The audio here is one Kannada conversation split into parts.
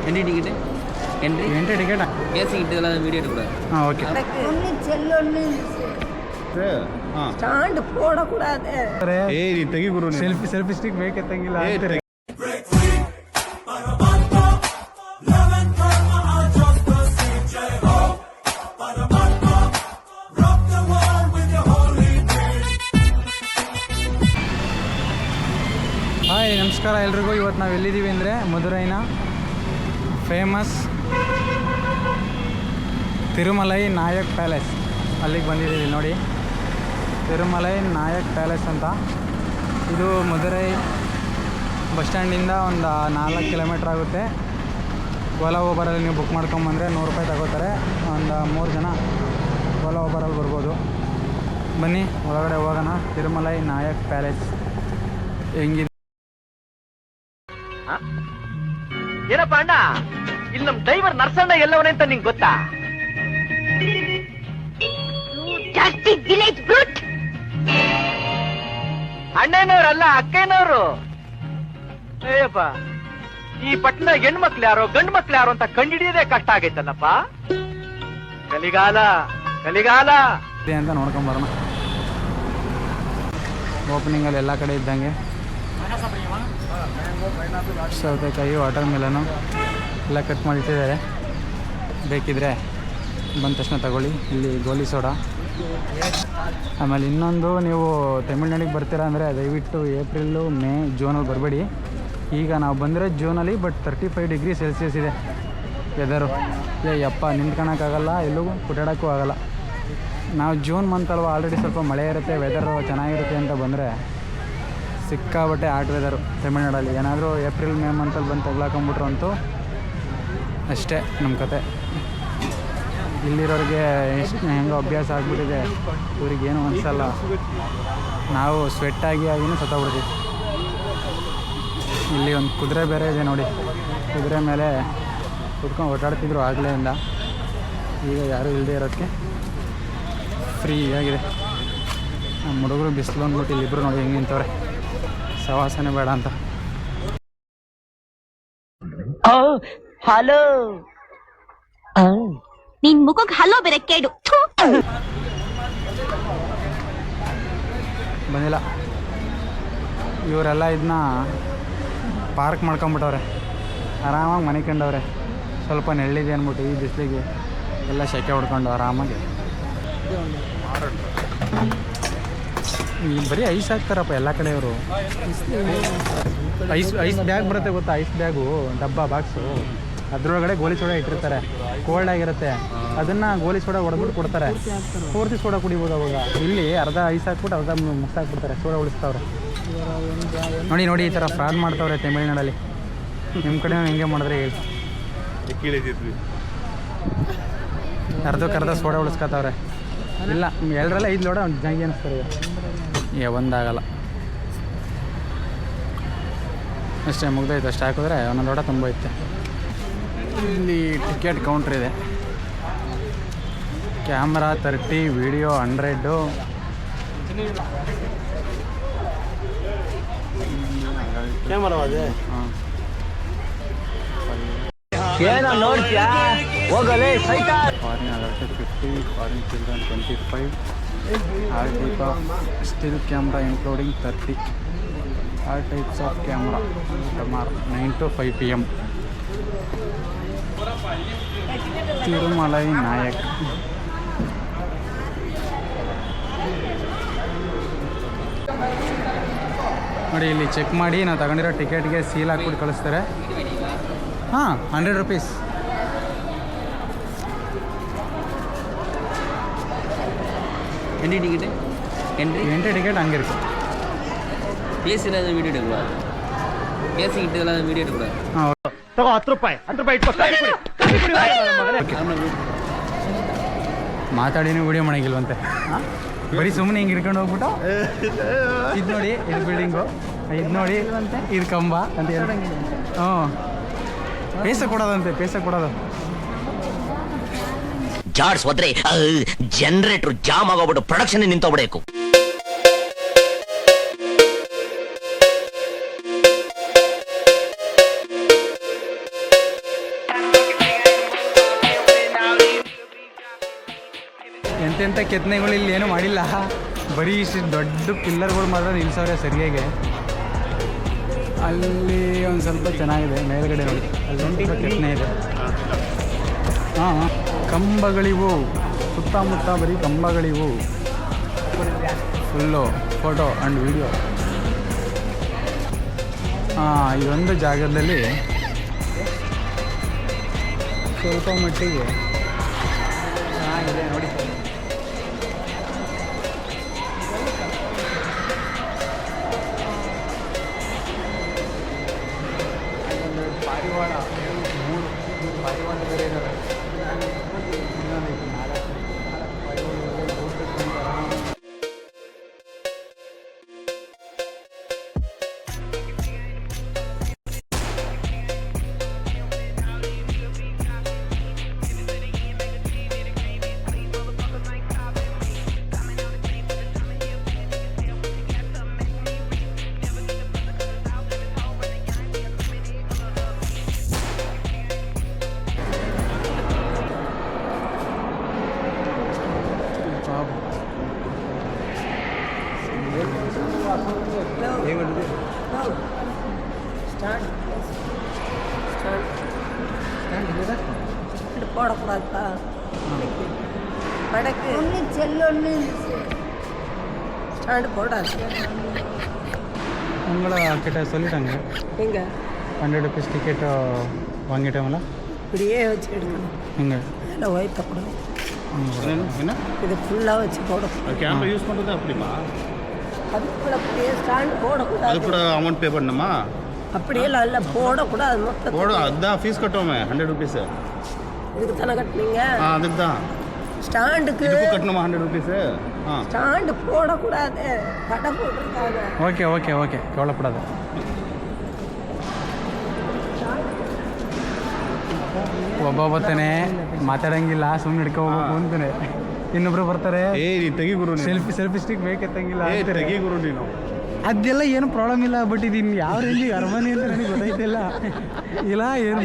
ಎಂಟ್ರಿ ಟಿಕೆಟ್ ಎಂಟ್ರಿ ಟಿಕೆಟ್ கேசி கிட்டல வீடியோ எடுக்க கூடாது ஓகே ஒண்ணு செல்லொன்னு ஸ்டாண்ட் போட கூடாது ಏಯ್ ನೀ ತೆಗಿ ಗುರು ಸೆಲ್ಫಿ ಸ್ಟಿಕ್ ಬೇಕೆ ತೆಗಿಲ್ಲ ಅಂತಾರೆ ಹಾಯ್ ನಮಸ್ಕಾರ ಎಲ್ರಿಗೂ. ಇವತ್ತು ನಾವು ಎಲ್ಲಿದ್ದೀವಿ ಅಂದರೆ ಮಧುರೈನ ಫೇಮಸ್ ತಿರುಮಲೈ ನಾಯಕ್ ಪ್ಯಾಲೇಸ್ ಅಲ್ಲಿಗೆ ಬಂದಿದ್ದೀವಿ ನೋಡಿ. ತಿರುಮಲೈ ನಾಯಕ್ ಪ್ಯಾಲೇಸ್ ಅಂತ. ಇದು ಮಧುರೈ ಬಸ್ ಸ್ಟ್ಯಾಂಡಿಂದ ಒಂದು 4 ಕಿಲೋಮೀಟ್ರ್ ಆಗುತ್ತೆ. ಓಲಾ ಓಬರಲ್ಲಿ ನೀವು ಬುಕ್ ಮಾಡ್ಕೊಂಬಂದರೆ 100 ರೂಪಾಯಿ ತಗೋತಾರೆ. ಒಂದು 3 ಜನ ಓಲಾ ಓಬರಲ್ಲಿ ಬರ್ಬೋದು. ಬನ್ನಿ ಒಳಗಡೆ ಹೋಗೋಣ. ತಿರುಮಲೈ ನಾಯಕ್ ಪ್ಯಾಲೇಸ್ ಹೆಂಗಿದೆ? ಏನಪ್ಪ ಅಣ್ಣ, ಇಲ್ಲಿ ನಮ್ ಡ್ರೈವರ್ ನರ್ಸಣ್ಣ ಎಲ್ಲವನೇ ಅಂತ ನಿಂಗೆ ಗೊತ್ತಾ? ಅಣ್ಣನವ್ರಲ್ಲ, ಅಕ್ಕನವರು. ಅಯ್ಯಪ್ಪ, ಈ ಪಟ್ಟಣ ಹೆಣ್ಮಕ್ಳು ಯಾರೋ ಗಂಡು ಮಕ್ಳು ಯಾರೋ ಅಂತ ಕಂಡಿಡಿಯೋದೇ ಕಷ್ಟ ಆಗೈತಲ್ಲಪ್ಪ. ಕಲಿಗಾಲ ಕಲಿಗಾಲ ಅಂತ ನೋಡ್ಕೊಂಬರೋಣ. ಓಪನಿಂಗಲ್ಲಿ ಎಲ್ಲ ಕಡೆ ಇದ್ದಂಗೆ ಸೌತೆಕಾಯಿ, ವಾಟರ್ ಮೆಲನು ಎಲ್ಲ ಕಟ್ ಮಾಡಿಟ್ಟಿದ್ದಾರೆ. ಬೇಕಿದ್ರೆ ಬಂದ ತಕ್ಷಣ ತಗೊಳ್ಳಿ. ಇಲ್ಲಿ ಗೋಲಿ ಸೋಡಾ. ಆಮೇಲೆ ಇನ್ನೊಂದು, ನೀವು ತಮಿಳ್ನಾಡಿಗೆ ಬರ್ತೀರಾ ಅಂದರೆ ದಯವಿಟ್ಟು ಏಪ್ರಿಲ್ಲು, ಮೇ, ಜೂನಲ್ಲಿ ಬರಬೇಡಿ. ಈಗ ನಾವು ಬಂದರೆ ಜೂನಲ್ಲಿ, ಬಟ್ 35 ಡಿಗ್ರಿ ಸೆಲ್ಸಿಯಸ್ ಇದೆ ವೆದರು. ಯಪ್ಪ, ನಿಂತ್ಕೊಳಕ್ಕಾಗಲ್ಲ, ಎಲ್ಲೂ ಕುಟಾಡೋಕ್ಕೂ ಆಗಲ್ಲ. ನಾವು ಜೂನ್ ಮಂತ್ ಅಲ್ವಾ, ಆಲ್ರೆಡಿ ಸ್ವಲ್ಪ ಮಳೆ ಇರುತ್ತೆ, ವೆದರು ಚೆನ್ನಾಗಿರುತ್ತೆ ಅಂತ ಬಂದರೆ ಸಿಕ್ಕಾಬಟ್ಟೆ ಆಟ್ ವೆದರು ತಮಿಳ್ನಾಡಲ್ಲಿ. ಏನಾದರೂ ಏಪ್ರಿಲ್, ಮೇ ಮಂತಲ್ಲಿ ಬಂದು ತಗ್ಲಾಕೊಂಬಿಟ್ರು ಅಂತೂ ಅಷ್ಟೇ ನಮ್ಮ ಕತೆ. ಇಲ್ಲಿರೋರಿಗೆ ಎಷ್ಟು ಹೆಂಗೋ ಅಭ್ಯಾಸ ಆಗಿಬಿಟ್ಟಿದೆ, ಇವ್ರಿಗೇನು ಅನಿಸಲ್ಲ. ನಾವು ಸ್ವೆಟ್ಟಾಗಿ ಆಗಿನೂ ಸತ್ತೋಗ್ಬಿಡ್ತೀವಿ. ಇಲ್ಲಿ ಒಂದು ಕುದುರೆ ಬೇರೆ ಇದೆ ನೋಡಿ. ಕುದುರೆ ಮೇಲೆ ಕುತ್ಕೊಂಡು ಓಡಾಡ್ತಿದ್ರು ಆಗಲೆಯಿಂದ. ಈಗ ಯಾರೂ ಇಲ್ಲದೆ ಇರೋದಕ್ಕೆ ಫ್ರೀ ಆಗಿದೆ. ನಮ್ಮ ಹುಡುಗರು ಬಿಸಿಲು ಅಂದ್ಬಿಟ್ಟು ಇಲ್ಲಿಬ್ಬರು ನೋಡಿ ಹೆಂಗೆ ನಿಂತವ್ರೆ. ಸವಾಸನೆ ಬೇಡ ಅಂತ. ಹಲೋ, ನಿನ್ ಮುಖಕ್ಕೆ ಹಲೋ ಬೇರೆ ಕೇಡು. ಬಂದಿಲ್ಲ. ಇವರೆಲ್ಲ ಇದನ್ನ ಪಾರ್ಕ್ ಮಾಡ್ಕೊಂಬಿಟ್ಟವ್ರೆ. ಆರಾಮಾಗಿ ಮನೆ ಕಂಡವ್ರೆ. ಸ್ವಲ್ಪ ನೆಳ್ಳಿದೆ ಅಂದ್ಬಿಟ್ಟು ಈ ಬಿಸಿಲಿಗೆ ಎಲ್ಲ ಸೆಕೆ ಹೊಡ್ಕೊಂಡು ಆರಾಮಾಗಿ. ಬರೀ ಐಸ್ ಹಾಕ್ತಾರಪ್ಪ ಎಲ್ಲ ಕಡೆಯವರು. ಐಸ್ ಬ್ಯಾಗ್ ಬರುತ್ತೆ ಗೊತ್ತಾ? ಐಸ್ ಬ್ಯಾಗು, ಡಬ್ಬ ಬಾಕ್ಸು, ಅದ್ರೊಳಗಡೆ ಗೋಲಿ ಸೋಡಾ ಇಟ್ಟಿರ್ತಾರೆ. ಕೋಲ್ಡ್ ಆಗಿರುತ್ತೆ, ಅದನ್ನು ಗೋಲಿ ಸೋಡಾ ಹೊಡೆದ್ಬಿಟ್ಟು ಕೊಡ್ತಾರೆ. ಪೂರ್ತಿ ಸೋಡಾ ಕುಡಿಬೋದು ಅವಾಗ. ಇಲ್ಲಿ ಅರ್ಧ ಐಸ್ ಹಾಕ್ಬಿಟ್ಟು ಅರ್ಧ ಮುಕ್ಸಾಕ್ಬಿಡ್ತಾರೆ. ಸೋಡಾ ಉಳಿಸ್ತಾವ್ರೆ ನೋಡಿ. ನೋಡಿ ಈ ಥರ ಫ್ರಾಡ್ ಮಾಡ್ತಾವ್ರೆ ತಮಿಳ್ನಾಡಲ್ಲಿ. ನಿಮ್ಮ ಕಡೆ ಹೆಂಗೆ ಮಾಡಿದ್ರೆ ಹೇಳಿ. ಅರ್ಧಕ್ಕರ್ಧ ಸೋಡಾ ಉಳಿಸ್ಕೊತಾವ್ರೆ. ಇಲ್ಲ, 2ರಲ್ಲಿ 5 ಲೋಡ ಜಂಗಿ ಅನ್ನಿಸ್ತಾರೆ. ಒಂದಾಗಲ್ಲ ಅಷ್ಟೇ, ಮುಗ್ದೈತೆ. ಅಷ್ಟು ಹಾಕಿದ್ರೆ ಒಂದೊಂದು ಲೋಟ ತುಂಬ ಐತೆ. ಇಲ್ಲಿ ಟಿಕೆಟ್ ಕೌಂಟ್ರ್ ಇದೆ. Camera 30, video 100. ಕ್ಯಾಮರಾ ಅದೇ. ಹಾಂ, ಹೋಗಲೇ ಸೈಟ. Foreign adult 50, foreign children 25. All type of still camera including 30. All types of camera. Tomorrow 9 to 5 PM. Tirumalai Nayak. ನೋಡಿ, ಇಲ್ಲಿ ಚೆಕ್ ಮಾಡಿ ನಾವು ತಗೊಂಡಿರೋ ಟಿಕೆಟ್ಗೆ ಸೀಲ್ ಹಾಕ್ಬಿಟ್ಟು ಕಳಿಸ್ತಾರೆ. ಹಾಂ, 100 rupees. Entry ticket entry ticket ಹಂಗೆ ಇರುತ್ತೆ. பேசி இல்லாத வீடியோ எடுக்கக்கூடாது. பேசிக்கிட்டு இல்லாத வீடியோ எடுக்கக்கூடாது. ಹಾಂ, ತಗೋ 10 ರೂಪಾಯಿ ಮಾತಾಡಿನೂ ವಿಡಿಯೋ ಮಾಡೋಂಗಿಲ್ವಂತೆ. ಬರೀ ಸುಮ್ಮನೆ ಹಿಂಗೆ ಹಿಡ್ಕೊಂಡು ಹೋಗ್ಬಿಟ್ಟು ಇದು ನೋಡಿ, ಇದು ಬಿಲ್ಡಿಂಗು, ಇದು ನೋಡಿ, ಇದು ಕಂಬ ಅಂತ ಹೇಳಿ. ಹ್ಞೂ, ಪೇಸ ಕೊಡೋದಂತೆ, ಪೇಸ ಕೊಡೋದು. ಜಾಡ್ಸ್ ಹೋದ್ರೆ ಜನರೇಟರ್ ಜಾಮ್ ಆಗೋಗ್ಬಿಟ್ಟು ಪ್ರೊಡಕ್ಷನ್ ನಿಂತೋಗ್ಬಿಡಬೇಕು. ಎಂತೆಂಥ ಕೆತ್ತನೆಗಳು ಇಲ್ಲಿ ಏನೂ ಮಾಡಿಲ್ಲ, ಬರೀ ಇಷ್ಟು ದೊಡ್ಡ ಪಿಲ್ಲರ್ಗಳು ಮಾತ್ರ ನಿಲ್ಸವ್ರೆ ಸರಿಯಾಗಿ. ಅಲ್ಲಿ ಒಂದು ಸ್ವಲ್ಪ ಚೆನ್ನಾಗಿದೆ ಮೇಲ್ಗಡೆ ನೋಡಿ, ಅಲ್ಲೊಂದು ಸ್ವಲ್ಪ ಕೆತ್ತನೆ ಇದೆ. ಹಾಂ, ಕಂಬಗಳಿವು, ಸುತ್ತಮುತ್ತ ಬರೀ ಕಂಬಗಳಿವು. Full photo and video. ಇದೊಂದು ಜಾಗದಲ್ಲಿ ಸ್ವಲ್ಪ ಮಟ್ಟಿಗೆ ಚೆನ್ನಾಗಿದೆ ನೋಡಿ. ಪಾರಿವಾಳ 3 ಪಾರಿವಾಳ ಬೇರೆ ಇದ್ದಾವೆ. ಇನ್ನೊಂದು 4 ಪಾರಿವಾಳ. போடக்கூடாதுப்பா. வடக்கு ஒன்று செல்லொன்று ஸ்டாண்டு போடாது. உங்களை கிட்ட சொல்லிட்டாங்க எங்க 100 rupees டிக்கெட் வாங்கிட்டோம்ல, இப்படியே வச்சு எடுக்கணும். எங்கே அதில் ஒய்த்தக்கூடாது. என்ன இது ஃபுல்லாக வச்சு போடக்கூடாது. கேமரா யூஸ் பண்ணுறது அப்படிமா? அதுக்குள்ள அப்படியே ஸ்டாண்டு போடக்கூடாது. அது கூட அமௌண்ட் பே பண்ணணுமா? அப்படியெல்லாம் இல்லை, போடக்கூடாது. மொத்தம் போட அதுதான் ஃபீஸ் கட்டுவோமே 100 rupees. இதுக்கு தானே கட்டுனீங்க? அதுக்கு தான். ஸ்டாண்டுக்கு இதுக்கு கட்டணுமா 100 rupees? ஸ்டாண்டு போடக்கூடாது, கடை போட்டிருக்காங்க. ಓಕೆ ಓಕೆ ಓಕೆ ಕವಲಪಡೋದು. ಒಬ್ಬ ಬರ್ತಾನೆ ಮಾತಾಡಂಗಿಲ್ಲ, ಸುಮ್ಮನೆ ಹಿಡ್ಕೋಬೇಕು ಅಂತಾನೆ. ಇನ್ನೊಬ್ರು ಬರ್ತಾರೆ, ನೀ ತೆಗಿ ಗುರು, ಸೆಲ್ಫಿ ಸ್ಟಿಕ್ ಬೇಕೆತ್ತಂಗಿಲ್ಲ ತೆಗಿ ಗುರು ನೀನು. ಅದೆಲ್ಲ ಏನು ಪ್ರಾಬ್ಲಮ್ ಇಲ್ಲ. ಬಟ್ ಇದನ್ನು ಯಾವ ರೇಂಜಿಗೆ ಅರಮನೆ ಅಂತ ನನಗೆ ಗೊತ್ತಾಯ್ತಿಲ್ಲ. ಇಲ್ಲ ಏನು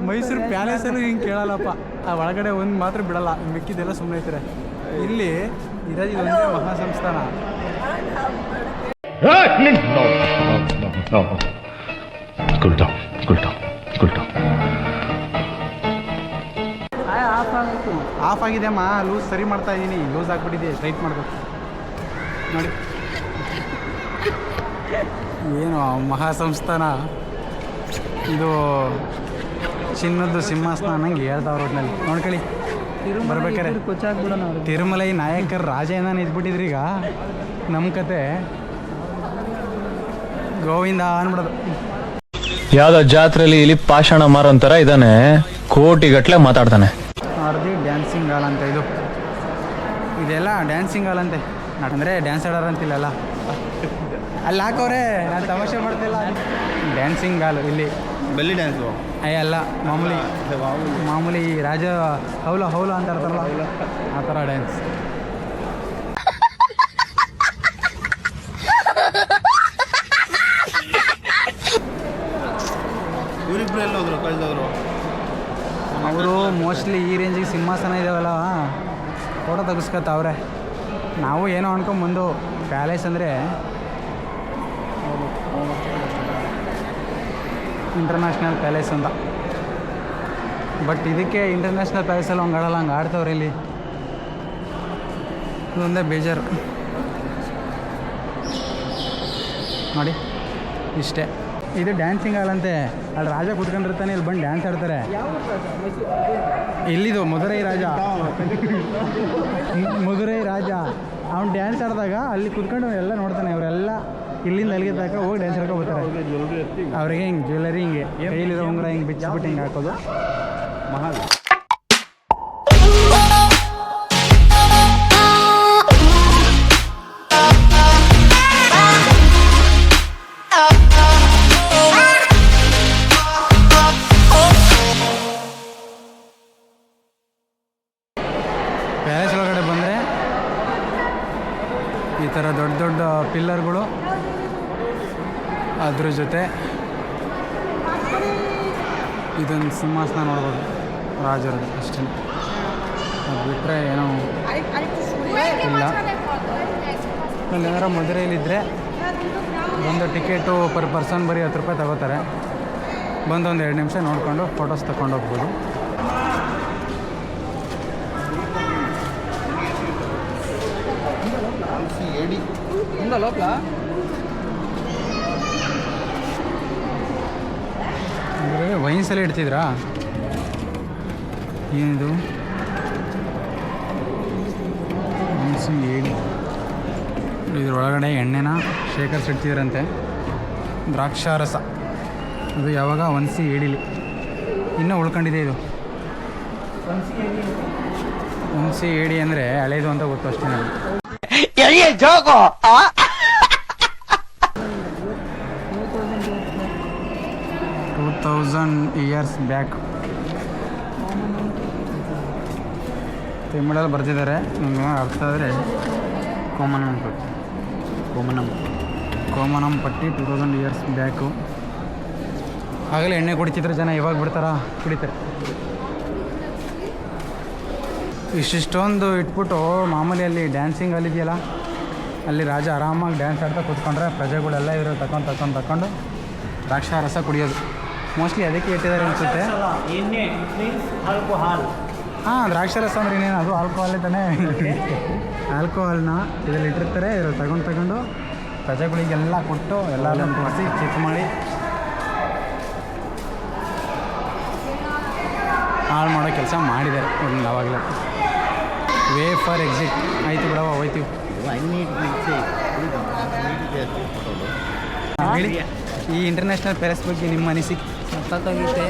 ಮೈಸೂರು ಪ್ಯಾಲೇಸಲ್ಲಿ ಹಿಂಗೆ ಕೇಳಲ್ಲಪ್ಪ. ಆ ಒಳಗಡೆ ಒಂದು ಮಾತ್ರ ಬಿಡಲ್ಲ, ಮಿಕ್ಕಿದೆಲ್ಲ ಸುಮ್ಮನೆ ಐತಾರೆ. ಇಲ್ಲಿ ಇರೋದು ಇದೊಂದೇ ಮಹಾಸಂಸ್ಥಾನ. ಆಫ್ ಆಗಿದೆ ಅಮ್ಮ, ಲೂಸ್ ಸರಿ ಮಾಡ್ತಾ ಇದ್ದೀನಿ. ಲೂಸ್ ಆಗಿಬಿಟ್ಟಿದೆ, ಟೈಟ್ ಮಾಡಬೇಕು ನೋಡಿ. ಏನು ಮಹಾಸಂಸ್ಥಾನ ಇದು, ಚಿನ್ನದ್ದು ಸಿಂಹಾಸನ ಅನ್ನಂಗೆ ಹೇಳ್ತಾವ್ರ ಒಟ್ಟಿನಲ್ಲಿ ನೋಡ್ಕೊಳ್ಳಿ. ಬರ್ಬೇಕಾರೆ ತಿರುಮಲೈ ನಾಯಕರ ರಾಜೇಂದ್ರನ ಇದ್ಬಿಟ್ಟಿದ್ರಿ. ಈಗ ನಮ್ಮ ಕತೆ ಗೋವಿಂದ ಅನ್ಬಿಡೋದು. ಯಾವ್ದೋ ಜಾತ್ರೆಯಲ್ಲಿ ಇಲ್ಲಿ ಪಾಷಾಣ ಮಾರೋಂಥರ ಇದ್ದಾನೆ, ಕೋಟಿಗಟ್ಟಲೆ ಮಾತಾಡ್ತಾನೆ. ಅವ್ರದ್ದು ಡ್ಯಾನ್ಸಿಂಗ್ ಹಾಲ್ ಅಂತ ಇದೆಲ್ಲ ಡ್ಯಾನ್ಸಿಂಗ್ ಹಾಲ್ ಅಂತೆ. ಅಂದರೆ ಡ್ಯಾನ್ಸ್ ಆಡೋರು ಅಂತಿಲ್ಲಲ್ಲ, ಅಲ್ಲಿ ಹಾಕೋರೆ, ನಾನು ತಮಾಷೆ ಮಾಡ್ತಿಲ್ಲ. ಡ್ಯಾನ್ಸಿಂಗ್ ಹಾಲು ಇಲ್ಲಿ ಬೆಲ್ಲಿ ಡ್ಯಾನ್ಸು ಅಲ್ಲ, ಮಾಮೂಲಿ ರಾಜ ಹೌಲ ಹೌಲ ಅಂತ ಇರ್ತಾರಲ್ಲ ಆ ಥರ ಡ್ಯಾನ್ಸ್. ಇವರಿಬ್ರು ಎಲ್ಲ ಹೋದ್ರು ಕಳೆದವರು. ಅವರು ಮೋಸ್ಟ್ಲಿ ಈ ರೇಂಜಿಗೆ ಸಿಂಹಾಸನ ಇದಾವಲ್ಲ, ಫೋಟೋ ತೆಗಿಸ್ಕೊತಾವ್ರೆ. ನಾವು ಏನೋ ಅನ್ಕೊಂಬಂದು ಪ್ಯಾಲೇಸ್ ಅಂದರೆ ಇಂಟರ್ನ್ಯಾಷನಲ್ ಪ್ಯಾಲೇಸ್ ಅಂತ. ಬಟ್ ಇದಕ್ಕೆ ಇಂಟರ್ನ್ಯಾಷನಲ್ ಪ್ಯಾಲೇಸಲ್ಲಿ ಹಂಗೆ ಆಡಲ್ಲ, ಹಂಗೆ ಆಡ್ತವ್ರೆ ಇಲ್ಲಿ. ಇದೊಂದೇ ಬೇಜಾರು ನೋಡಿ. ಇಷ್ಟೇ, ಇದು ಡ್ಯಾನ್ಸಿಂಗ್ ಹಾಲ್ ಅಂತೆ. ಅಲ್ಲಿ ರಾಜ ಕೂತ್ಕೊಂಡಿರ್ತಾನೆ, ಇಲ್ಲಿ ಬಂದು ಡ್ಯಾನ್ಸ್ ಆಡ್ತಾರೆ. ಇಲ್ಲಿದು ಮಧುರೈ ರಾಜ ಅವ್ನು ಡ್ಯಾನ್ಸ್ ಆಡಿದಾಗ ಅಲ್ಲಿ ಕೂತ್ಕೊಂಡು ಎಲ್ಲ ನೋಡ್ತಾನೆ. ಅವರೆಲ್ಲ ಇಲ್ಲಿಂದ ಅಲ್ಲಿಗೆ ತನಕ ಹೋಗಿ ಡ್ಯಾನ್ಸ್ ಆಡ್ಕೊ ಬರ್ತಾರೆ. ಅವ್ರಿಗೆ ಹಿಂಗೆ ಜ್ಯುವೆಲರಿ ಹಿಂಗೆ ಕೈಲಿರೋ ಉಂಗುರ ಹಿಂಗೆ ಬಿಚ್ಚಿಬಿಟ್ಟು ಹಿಂಗೆ ಹಾಕೋದು ಮಹಾಲ್. ಪ್ಯಾಲೇಸ್ ಒಳಗಡೆ ಬಂದರೆ ಈ ಥರ ದೊಡ್ಡ ದೊಡ್ಡ ಪಿಲ್ಲರ್ಗಳು, ಅದ್ರ ಜೊತೆ ಇದೊಂದು ಸಿಂಹಾಸನ ನೋಡ್ಬೋದು ರಾಜರದ್ದು. ಅಷ್ಟೇ, ಅದು ಬಿಟ್ಟರೆ ಏನೋ ಇಲ್ಲ. ಅಲ್ಲಿ ಏನಾರ ಮಧುರೈಲಿದ್ದರೆ ಒಂದು ಟಿಕೆಟು ಪರ್ ಪರ್ಸನ್ ಬರೀ 10 ರೂಪಾಯಿ ತಗೋತಾರೆ. ಬಂದು ಒಂದು 2 ನಿಮಿಷ ನೋಡಿಕೊಂಡು ಫೋಟೋಸ್ ತಗೊಂಡು ಹೋಗ್ಬೋದು. ಅಂದರೆ ವೈನ್ಸ್ ಎಲ್ಲ ಇಡ್ತಿದ್ರಾ? ಏನಿದು ವೈನ್ಸು ಏಡಿ. ಇದ್ರೊಳಗಡೆ ಎಣ್ಣೆನ ಶೇಖರಿಸಿಡ್ತಿದ್ರಂತೆ. ದ್ರಾಕ್ಷಾರಸ ಅದು ಯಾವಾಗ 1C ಏಡಿಲಿ ಇನ್ನೂ ಉಳ್ಕೊಂಡಿದೆ. ಇದು 1C ಏಡಿ ಅಂದರೆ ಹಳೇದು ಅಂತ ಗೊತ್ತು ಅಷ್ಟೇ ನನಗೆ. 2000 ಇಯರ್ಸ್ ಬ್ಯಾಕ್ ತಮಿಳಲ್ಲಿ ಬರ್ತಿದ್ದಾರೆ. ನಿಮ್ಗೆ ಅರ್ಥ ಆದರೆ ಕೋಮನಂ ಪಟ್ಟಿ 2000 ಇಯರ್ಸ್ ಬ್ಯಾಕು. ಆಗಲೇ ಎಣ್ಣೆ ಕುಡಿತಿದ್ರು ಜನ, ಇವಾಗ ಬಿಡ್ತಾರಾ? ಕುಡಿತಾರೆ. ಇಷ್ಟೊಂದು ಇಟ್ಬಿಟ್ಟು ಮಾಮೂಲಿ ಅಲ್ಲಿ ಡ್ಯಾನ್ಸಿಂಗ್ ಅಲ್ಲಿದೆಯಲ್ಲ, ಅಲ್ಲಿ ರಾಜ ಆರಾಮಾಗಿ ಡ್ಯಾನ್ಸ್ ಆಡ್ತಾ ಕೂತ್ಕೊಂಡ್ರೆ ಪ್ರಜೆಗಳೆಲ್ಲ ಇರೋ ತಗೊಂಡು ದ್ರಾಕ್ಷಾರಸ ಕುಡಿಯೋದು. ಮೋಸ್ಟ್ಲಿ ಅದಕ್ಕೆ ಇಟ್ಟಿದ್ದಾರೆ ಅನಿಸುತ್ತೆ. ಹಾಂ, ದ್ರಾಕ್ಷಾರಸ ಅಂದ್ರೆ ಇನ್ನೇನು, ಅದು ಆಲ್ಕೋಹಾಲೇ ತಾನೇ. ಆಲ್ಕೋಹಾಲ್ನ ಇದರಲ್ಲಿ ಇಟ್ಟಿರ್ತಾರೆ. ಇರೋ ತಗೊಂಡು ಪ್ರಜೆಗಳಿಗೆಲ್ಲ ಕೊಟ್ಟು ಎಲ್ಲರೂ ತೋರಿಸಿ ಚೆಕ್ ಮಾಡಿ ಹಾಳು ಮಾಡೋ ಕೆಲಸ ಮಾಡಿದ್ದಾರೆ ಅವ್ರನ್ನ ಅವಾಗಲೇ. ವೇ ಫಾರ್ ಎಕ್ಸಿಟ್ ಆಯಿತು ಬಿಡವ, ಹೋಯ್ತೀವಿ. ಹೇಳಿ ಈ ಇಂಟರ್ನ್ಯಾಷನಲ್ ಪ್ಯಾಲೇಸ್ ಬಗ್ಗೆ ನಿಮ್ಮ ಅನಿಸಿಕೆ? ಸತ್ತಾಗೈತೆ.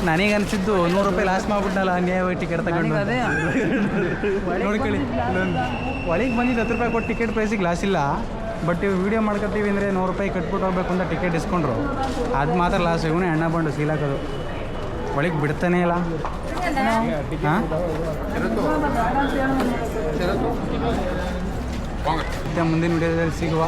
ನನಗೆ ಅನಿಸಿದ್ದು 100 ರೂಪಾಯಿ ಲಾಸ್ ಮಾಡ್ಬಿಟ್ಟಲ್ಲ ಅನ್ಯಾಯವಾಗಿ ಟಿಕೆಟ್ ತಗೊಂಡು. ಅದೇ ನೋಡ್ಕೊಳ್ಳಿ, ಒಳಗೆ ಬಂದಿದ್ದು 10 ರೂಪಾಯಿ ಕೊಟ್ಟು ಟಿಕೆಟ್ ಪ್ರೈಸಿಗೆ ಲಾಸ್ ಇಲ್ಲ. ಬಟ್ ಇವು ವೀಡಿಯೋ ಮಾಡ್ಕೊತೀವಿ ಅಂದರೆ 100 ರೂಪಾಯಿ ಕಟ್ಬಿಟ್ಟು ಹೋಗ್ಬೇಕು ಅಂತ ಟಿಕೆಟ್ ಇಸ್ಕೊಂಡ್ರು, ಅದು ಮಾತ್ರ ಲಾಸ್. ಇವನೇ ಎಣ್ಣೆ ಬಂಡು ಸೀಲಾಕೋದು, ಒಳಗೆ ಬಿಡ್ತಾನೇ ಇಲ್ಲ. ಹಾಂ, ಮುಂದಿನ ವಿಡಿಯೋದಲ್ಲಿ ಸಿಗುವ.